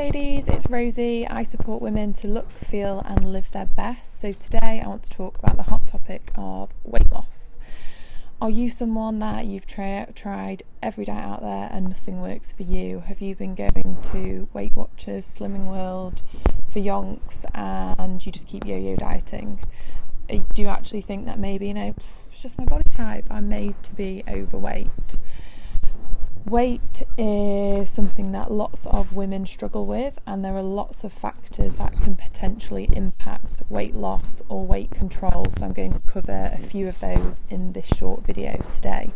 ladies, it's Rosie. I support women to look, feel and live their best. So today I want to talk about the hot topic of weight loss. Are you someone that you've tried every diet out there and nothing works for you? Have you been going to Weight Watchers, Slimming World for yonks and you just keep yo-yo dieting? Do you actually think that maybe, it's just my body type, I'm made to be overweight? Weight is something that lots of women struggle with, and there are lots of factors that can potentially impact weight loss or weight control, so I'm going to cover a few of those in this short video today.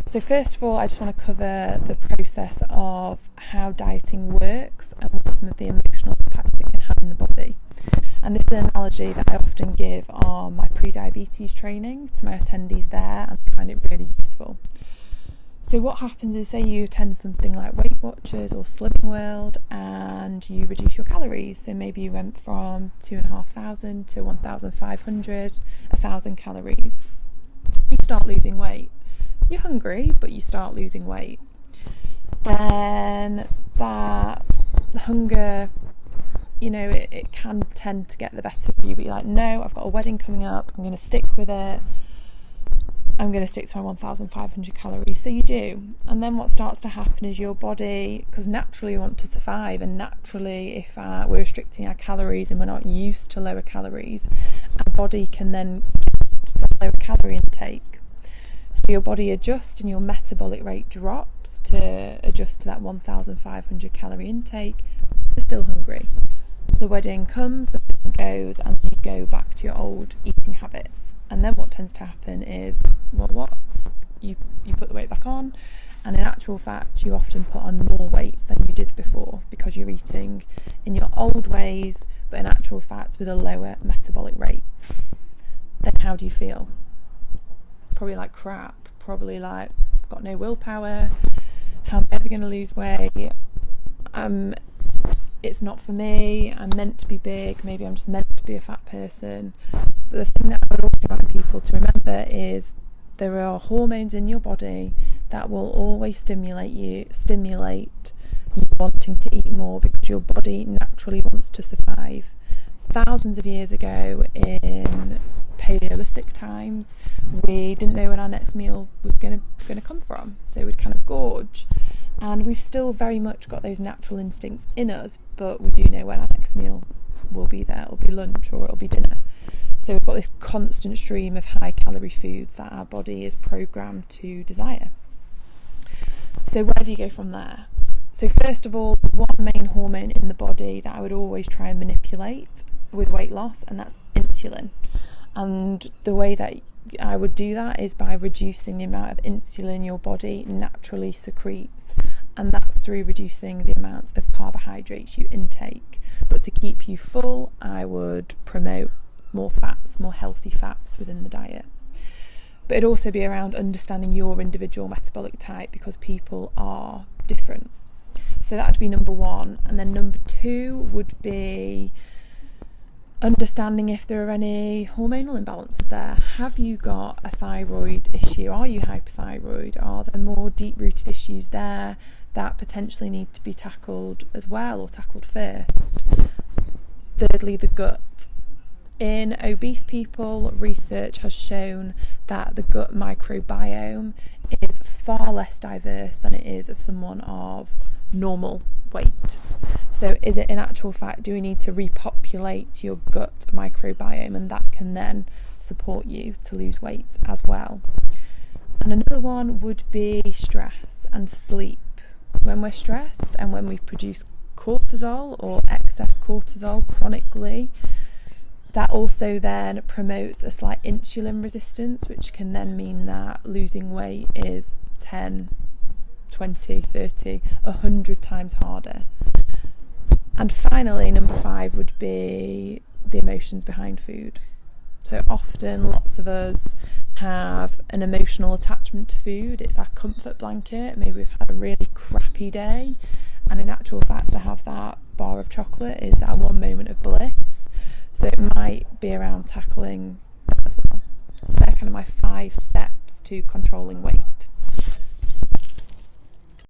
So first of all, I just want to cover the process of how dieting works and what some of the emotional impacts it can have in the body. And this is an analogy that I often give on my pre-diabetes training to my attendees there, and I find it really useful. So what happens is, say you attend something like Weight Watchers or Slimming World and you reduce your calories. So maybe you went from 2,500 to 1,500, 1,000 calories. You start losing weight. You're hungry, but you start losing weight. Then that hunger, it can tend to get the better of you, but you're like, no, I've got a wedding coming up, I'm going to stick with it. I'm going to stick to my 1,500 calories. So you do. And then what starts to happen is your body, because naturally we want to survive, and naturally if we're restricting our calories and we're not used to lower calories, our body can then adjust to lower calorie intake. So your body adjusts and your metabolic rate drops to adjust to that 1,500 calorie intake. You're still hungry. The wedding comes, the wedding goes, and you go back to your old eating habits. And then what tends to happen is, you put the weight back on, and in actual fact you often put on more weight than you did before because you're eating in your old ways, but in actual fact with a lower metabolic rate. Then how do you feel? Probably like crap, probably like got no willpower, how am I ever going to lose weight? It's not for me, I'm meant to be big, maybe I'm just meant to be a fat person. But the thing that I would always want people to remember is there are hormones in your body that will always stimulate you wanting to eat more, because your body naturally wants to survive. Thousands of years ago in Paleolithic times, we didn't know when our next meal was going to come from, so we'd kind of gorge. And we've still very much got those natural instincts in us, but we do know when our next meal will be there. It'll be lunch or it'll be dinner. So we've got this constant stream of high calorie foods that our body is programmed to desire. So where do you go from there? So first of all, one main hormone in the body that I would always try and manipulate with weight loss, and that's insulin. And the way that I would do that is by reducing the amount of insulin your body naturally secretes, and that's through reducing the amount of carbohydrates you intake. But to keep you full, I would promote more fats, more healthy fats within the diet. But it'd also be around understanding your individual metabolic type, because people are different. So that would be number one. And then number two would be understanding if there are any hormonal imbalances there. Have you got a thyroid issue? Are you hypothyroid? Are there more deep-rooted issues there that potentially need to be tackled as well, or tackled first? Thirdly, the gut. In obese people, research has shown that the gut microbiome is far less diverse than it is of someone of normal weight. So is it in actual fact, do we need to repopulate your gut microbiome, and that can then support you to lose weight as well? And another one would be stress and sleep. When we're stressed and when we produce cortisol or excess cortisol chronically, that also then promotes a slight insulin resistance, which can then mean that losing weight is 10, 20, 30, 100 times harder. And finally, number 5 would be the emotions behind food. So often lots of us have an emotional attachment to food. It's our comfort blanket. Maybe we've had a really crappy day, and in actual fact to have that bar of chocolate is our one moment of bliss. So it might be around tackling that as well. So they're kind of my 5 steps to controlling weight.